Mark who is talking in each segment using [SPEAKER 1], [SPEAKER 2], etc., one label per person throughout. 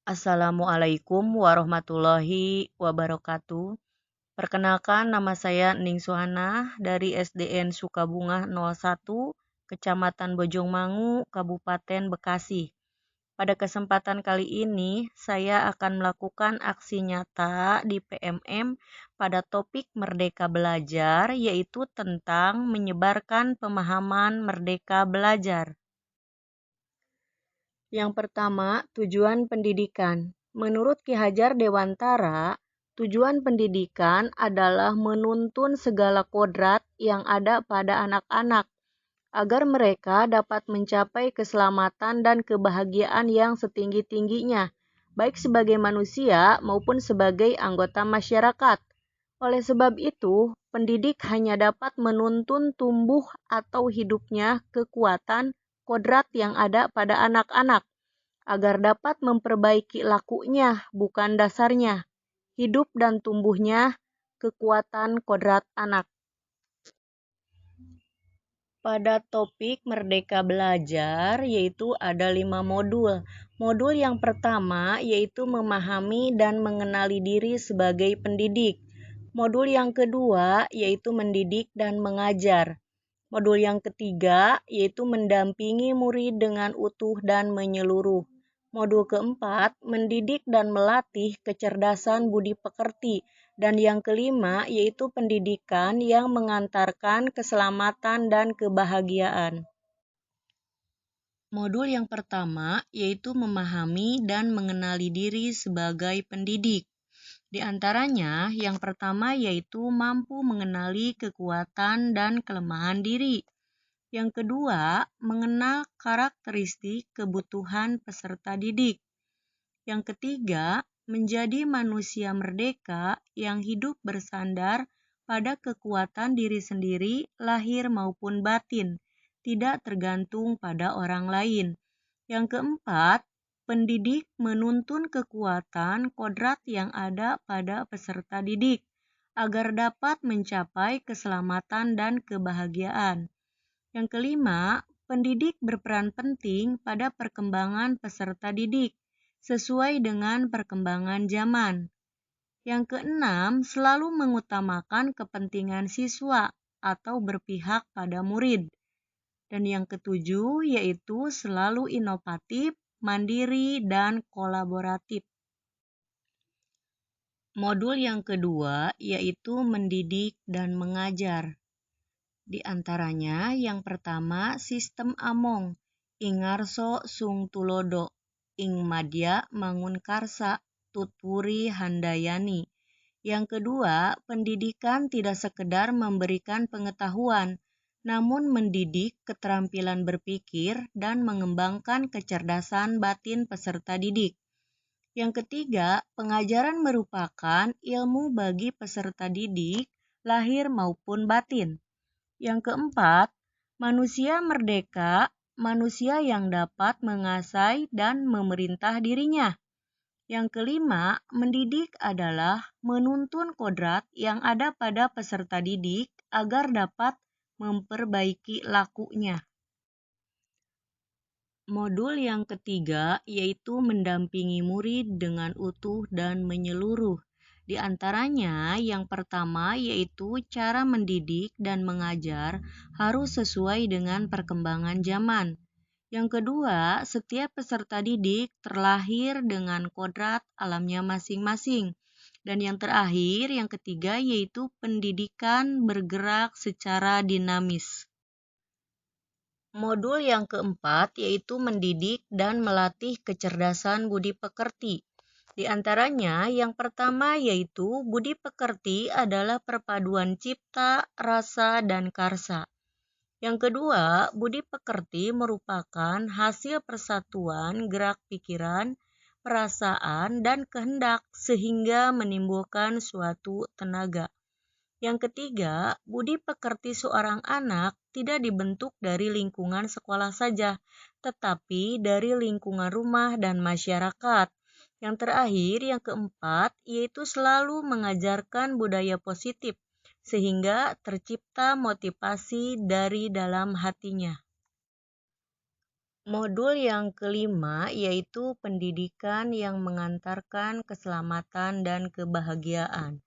[SPEAKER 1] Assalamualaikum warahmatullahi wabarakatuh. Perkenalkan, nama saya Ning Suhana dari SDN Sukabunga 01, Kecamatan Bojongmangu, Kabupaten Bekasi. Pada kesempatan kali ini, saya akan melakukan aksi nyata di PMM pada topik Merdeka Belajar, yaitu tentang menyebarkan pemahaman Merdeka Belajar. Yang pertama, tujuan pendidikan. Menurut Ki Hajar Dewantara, tujuan pendidikan adalah menuntun segala kodrat yang ada pada anak-anak agar mereka dapat mencapai keselamatan dan kebahagiaan yang setinggi-tingginya, baik sebagai manusia maupun sebagai anggota masyarakat. Oleh sebab itu, pendidik hanya dapat menuntun tumbuh atau hidupnya kekuatan kodrat yang ada pada anak-anak, agar dapat memperbaiki lakunya, bukan dasarnya, hidup dan tumbuhnya kekuatan kodrat anak. Pada topik Merdeka Belajar, yaitu ada 5 modul. Modul yang pertama yaitu memahami dan mengenali diri sebagai pendidik. Modul yang kedua yaitu mendidik dan mengajar. Modul yang ketiga yaitu mendampingi murid dengan utuh dan menyeluruh. Modul keempat, mendidik dan melatih kecerdasan budi pekerti. Dan yang kelima yaitu pendidikan yang mengantarkan keselamatan dan kebahagiaan. Modul yang pertama yaitu memahami dan mengenali diri sebagai pendidik. Di antaranya, yang pertama yaitu mampu mengenali kekuatan dan kelemahan diri. Yang kedua, mengenal karakteristik kebutuhan peserta didik. Yang ketiga, menjadi manusia merdeka yang hidup bersandar pada kekuatan diri sendiri, lahir maupun batin, tidak tergantung pada orang lain. Yang keempat, pendidik menuntun kekuatan kodrat yang ada pada peserta didik, agar dapat mencapai keselamatan dan kebahagiaan. Yang kelima, pendidik berperan penting pada perkembangan peserta didik, sesuai dengan perkembangan zaman. Yang keenam, selalu mengutamakan kepentingan siswa atau berpihak pada murid. Dan yang ketujuh, yaitu selalu inovatif, mandiri, dan kolaboratif. Modul yang kedua, yaitu mendidik dan mengajar. Di antaranya, yang pertama, sistem Among, Ingarso Sung Tulodo, Ing Madya Mangun Karsa, Tutpuri Handayani. Yang kedua, pendidikan tidak sekedar memberikan pengetahuan, namun mendidik keterampilan berpikir dan mengembangkan kecerdasan batin peserta didik. Yang ketiga, pengajaran merupakan ilmu bagi peserta didik, lahir maupun batin. Yang keempat, manusia merdeka, manusia yang dapat mengasai dan memerintah dirinya. Yang kelima, mendidik adalah menuntun kodrat yang ada pada peserta didik agar dapat memperbaiki lakunya. Modul yang ketiga yaitu mendampingi murid dengan utuh dan menyeluruh. Di antaranya, yang pertama yaitu cara mendidik dan mengajar harus sesuai dengan perkembangan zaman. Yang kedua, setiap peserta didik terlahir dengan kodrat alamnya masing-masing. Dan yang terakhir, yang ketiga yaitu pendidikan bergerak secara dinamis. Modul yang keempat yaitu mendidik dan melatih kecerdasan budi pekerti. Di antaranya, yang pertama yaitu budi pekerti adalah perpaduan cipta, rasa, dan karsa. Yang kedua, budi pekerti merupakan hasil persatuan gerak pikiran, perasaan, dan kehendak sehingga menimbulkan suatu tenaga. Yang ketiga, budi pekerti seorang anak tidak dibentuk dari lingkungan sekolah saja, tetapi dari lingkungan rumah dan masyarakat. Yang terakhir, yang keempat, yaitu selalu mengajarkan budaya positif, sehingga tercipta motivasi dari dalam hatinya. Modul yang kelima yaitu pendidikan yang mengantarkan keselamatan dan kebahagiaan.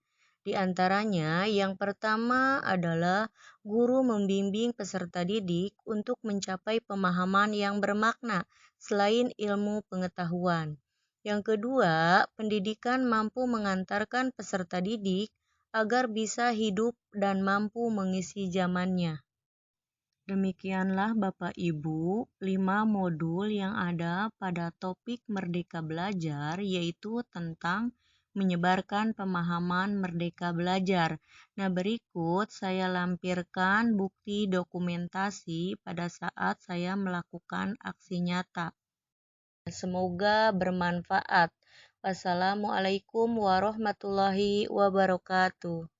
[SPEAKER 1] Di antaranya, yang pertama adalah guru membimbing peserta didik untuk mencapai pemahaman yang bermakna selain ilmu pengetahuan. Yang kedua, pendidikan mampu mengantarkan peserta didik agar bisa hidup dan mampu mengisi zamannya. Demikianlah Bapak Ibu, 5 modul yang ada pada topik Merdeka Belajar, yaitu tentang menyebarkan pemahaman Merdeka Belajar. Nah, berikut saya lampirkan bukti dokumentasi pada saat saya melakukan aksi nyata. Semoga bermanfaat. Wassalamualaikum warahmatullahi wabarakatuh.